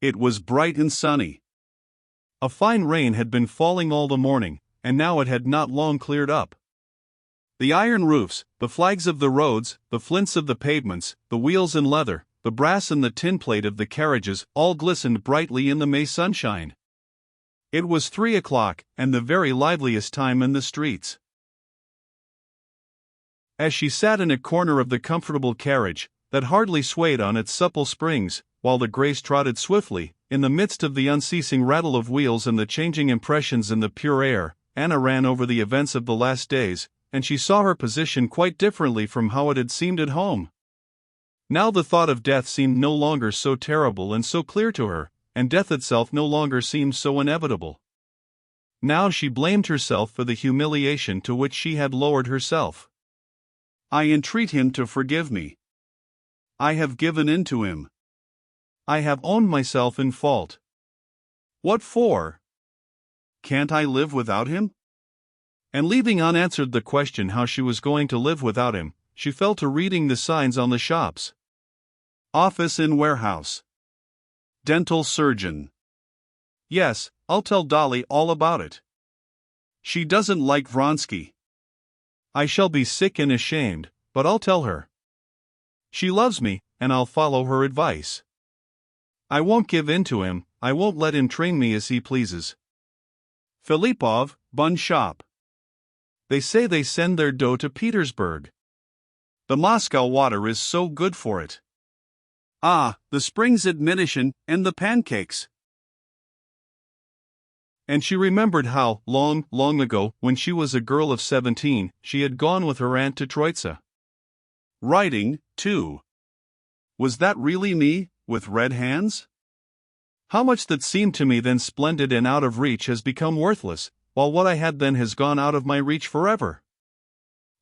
It was bright and sunny. A fine rain had been falling all the morning, and now it had not long cleared up. The iron roofs, the flags of the roads, the flints of the pavements, the wheels and leather, the brass and the tin plate of the carriages all glistened brightly in the May sunshine. It was 3 o'clock, and the very liveliest time in the streets. As she sat in a corner of the comfortable carriage, that hardly swayed on its supple springs, while the grays trotted swiftly, in the midst of the unceasing rattle of wheels and the changing impressions in the pure air, Anna ran over the events of the last days, and she saw her position quite differently from how it had seemed at home. Now the thought of death seemed no longer so terrible and so clear to her, and death itself no longer seemed so inevitable. Now she blamed herself for the humiliation to which she had lowered herself. I entreat him to forgive me. I have given in to him. I have owned myself in fault. What for? Can't I live without him? And leaving unanswered the question how she was going to live without him, she fell to reading the signs on the shops. Office in warehouse. Dental surgeon. Yes, I'll tell Dolly all about it. She doesn't like Vronsky. I shall be sick and ashamed, but I'll tell her. She loves me, and I'll follow her advice. I won't give in to him, I won't let him train me as he pleases. Filipov, bun shop. They say they send their dough to Petersburg. The Moscow water is so good for it. Ah, the spring's admonition, and the pancakes. And she remembered how, long, long ago, when she was a girl of 17, she had gone with her aunt to Troitsa. Writing, too. Was that really me, with red hands? How much that seemed to me then splendid and out of reach has become worthless, while what I had then has gone out of my reach forever.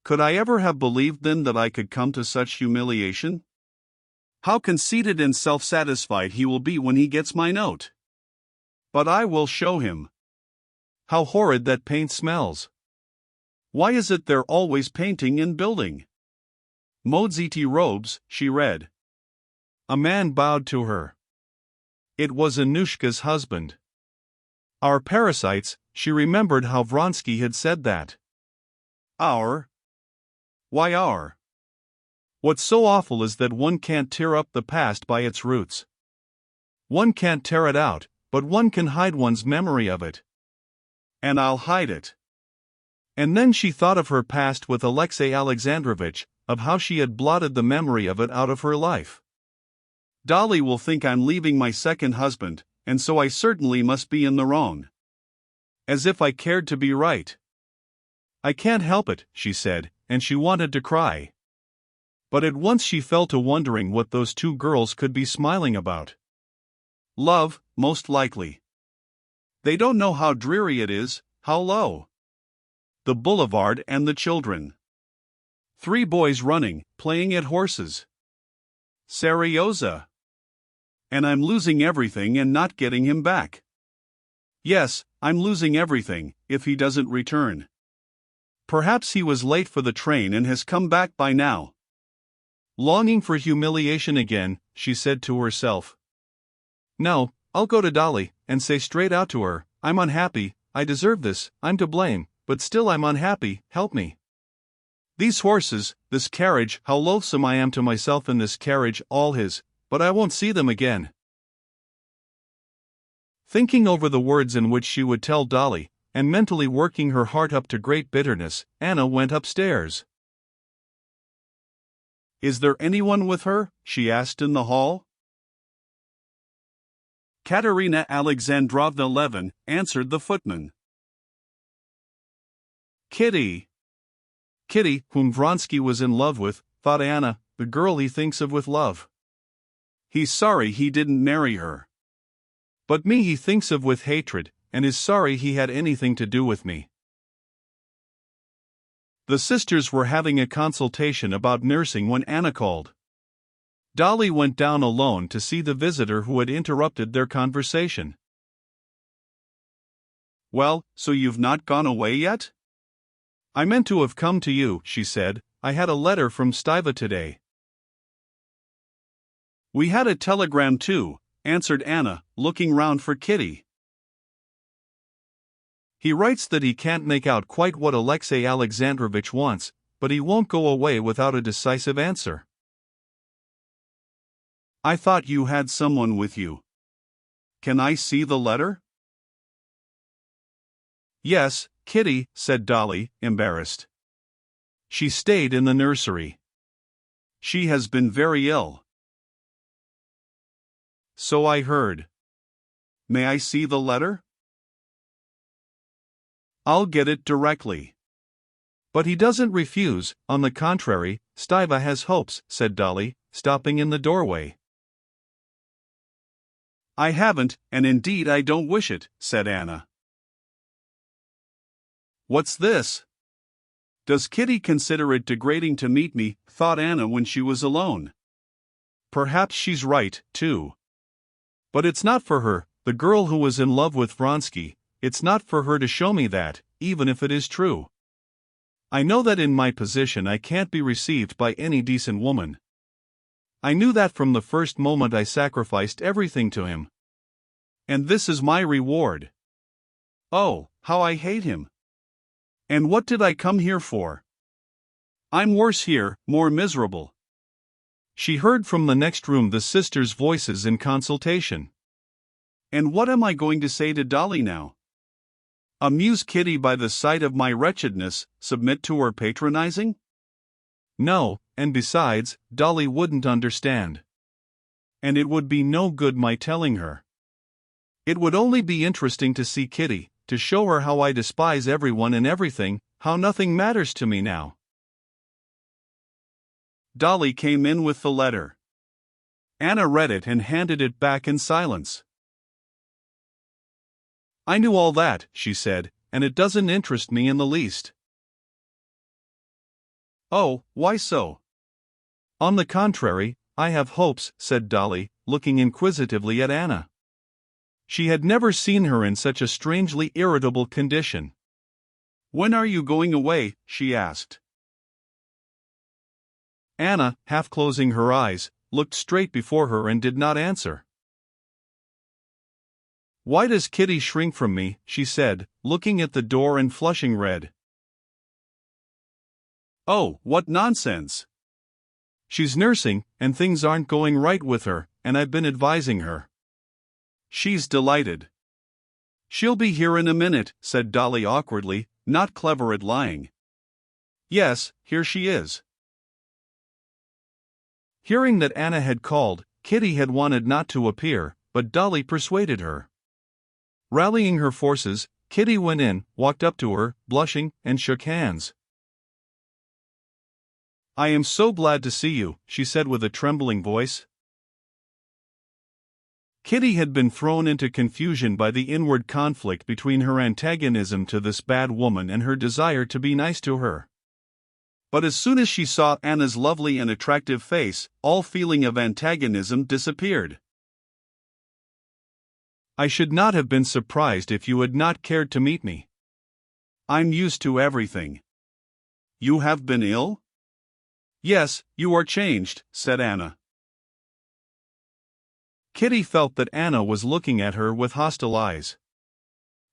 Could I ever have believed then that I could come to such humiliation? How conceited and self-satisfied he will be when he gets my note. But I will show him. How horrid that paint smells. Why is it they're always painting and building? Modziti robes, she read. A man bowed to her. It was Annushka's husband. Our parasites, she remembered how Vronsky had said that. Our? Why our? What's so awful is that one can't tear up the past by its roots. One can't tear it out, but one can hide one's memory of it. And I'll hide it. And then she thought of her past with Alexey Alexandrovitch, of how she had blotted the memory of it out of her life. Dolly will think I'm leaving my second husband, and so I certainly must be in the wrong. As if I cared to be right. I can't help it, she said, and she wanted to cry. But at once she fell to wondering what those two girls could be smiling about. Love, most likely. They don't know how dreary it is, how low. The boulevard and the children. 3 boys running, playing at horses. Serioza. And I'm losing everything and not getting him back. Yes, I'm losing everything, if he doesn't return. Perhaps he was late for the train and has come back by now. Longing for humiliation again, she said to herself. No, I'll go to Dolly, and say straight out to her, I'm unhappy, I deserve this, I'm to blame, but still I'm unhappy, help me. These horses, this carriage, how loathsome I am to myself in this carriage, all his, but I won't see them again. Thinking over the words in which she would tell Dolly, and mentally working her heart up to great bitterness, Anna went upstairs. Is there anyone with her? She asked in the hall. Katerina Alexandrovna Levin, answered the footman. Kitty. Kitty, whom Vronsky was in love with, thought Anna, the girl he thinks of with love. He's sorry he didn't marry her. But me he thinks of with hatred, and is sorry he had anything to do with me. The sisters were having a consultation about nursing when Anna called. Dolly went down alone to see the visitor who had interrupted their conversation. Well, so you've not gone away yet? I meant to have come to you, she said. I had a letter from Stiva today. We had a telegram too, answered Anna, looking round for Kitty. He writes that he can't make out quite what Alexey Alexandrovich wants, but he won't go away without a decisive answer. I thought you had someone with you. Can I see the letter? Yes, Kitty, said Dolly, embarrassed. She stayed in the nursery. She has been very ill. So I heard. May I see the letter? I'll get it directly. But he doesn't refuse, on the contrary, Stiva has hopes, said Dolly, stopping in the doorway. I haven't, and indeed I don't wish it, said Anna. What's this? Does Kitty consider it degrading to meet me, thought Anna when she was alone. Perhaps she's right, too. But it's not for her, the girl who was in love with Vronsky, it's not for her to show me that, even if it is true. I know that in my position I can't be received by any decent woman. I knew that from the first moment I sacrificed everything to him. And this is my reward. Oh, how I hate him. And what did I come here for? I'm worse here, more miserable. She heard from the next room the sisters' voices in consultation. And what am I going to say to Dolly now? Amuse Kitty by the sight of my wretchedness, submit to her patronizing? No, and besides, Dolly wouldn't understand. And it would be no good my telling her. It would only be interesting to see Kitty, to show her how I despise everyone and everything, how nothing matters to me now. Dolly came in with the letter. Anna read it and handed it back in silence. I knew all that, she said, and it doesn't interest me in the least. Oh, why so? On the contrary, I have hopes, said Dolly, looking inquisitively at Anna. She had never seen her in such a strangely irritable condition. When are you going away? She asked. Anna, half closing her eyes, looked straight before her and did not answer. Why does Kitty shrink from me? She said, looking at the door and flushing red. Oh, what nonsense! She's nursing, and things aren't going right with her, and I've been advising her. She's delighted. She'll be here in a minute, said Dolly awkwardly, not clever at lying. Yes, here she is. Hearing that Anna had called, Kitty had wanted not to appear, but Dolly persuaded her. Rallying her forces, Kitty went in, walked up to her, blushing, and shook hands. I am so glad to see you, she said with a trembling voice. Kitty had been thrown into confusion by the inward conflict between her antagonism to this bad woman and her desire to be nice to her. But as soon as she saw Anna's lovely and attractive face, all feeling of antagonism disappeared. I should not have been surprised if you had not cared to meet me. I'm used to everything. You have been ill? Yes, you are changed, said Anna. Kitty felt that Anna was looking at her with hostile eyes.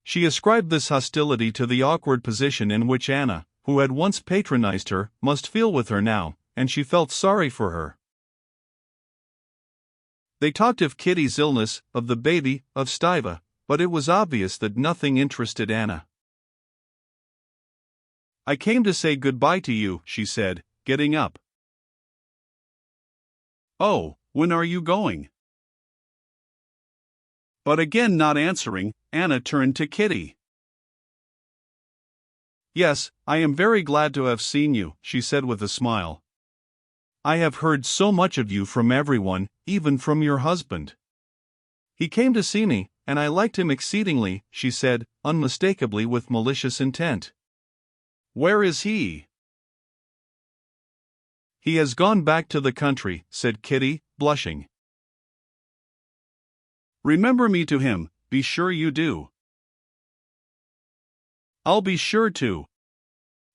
She ascribed this hostility to the awkward position in which Anna, who had once patronized her, must feel with her now, and she felt sorry for her. They talked of Kitty's illness, of the baby, of Stiva, but it was obvious that nothing interested Anna. I came to say goodbye to you, she said, getting up. Oh, when are you going? But again not answering, Anna turned to Kitty. Yes, I am very glad to have seen you, she said with a smile. I have heard so much of you from everyone, even from your husband. He came to see me, and I liked him exceedingly, she said, unmistakably with malicious intent. Where is he? He has gone back to the country, said Kitty, blushing. Remember me to him, be sure you do. I'll be sure to,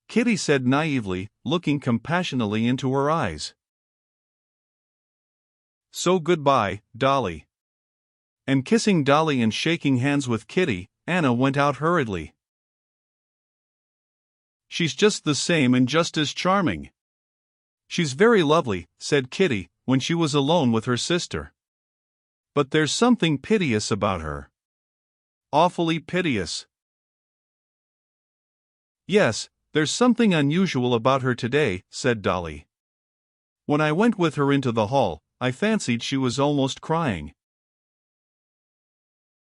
Kitty said naively, looking compassionately into her eyes. So goodbye, Dolly. And kissing Dolly and shaking hands with Kitty, Anna went out hurriedly. "She's just the same and just as charming." "She's very lovely," said Kitty, when she was alone with her sister. "But there's something piteous about her." "Awfully piteous." "Yes, there's something unusual about her today," said Dolly. "When I went with her into the hall, I fancied she was almost crying."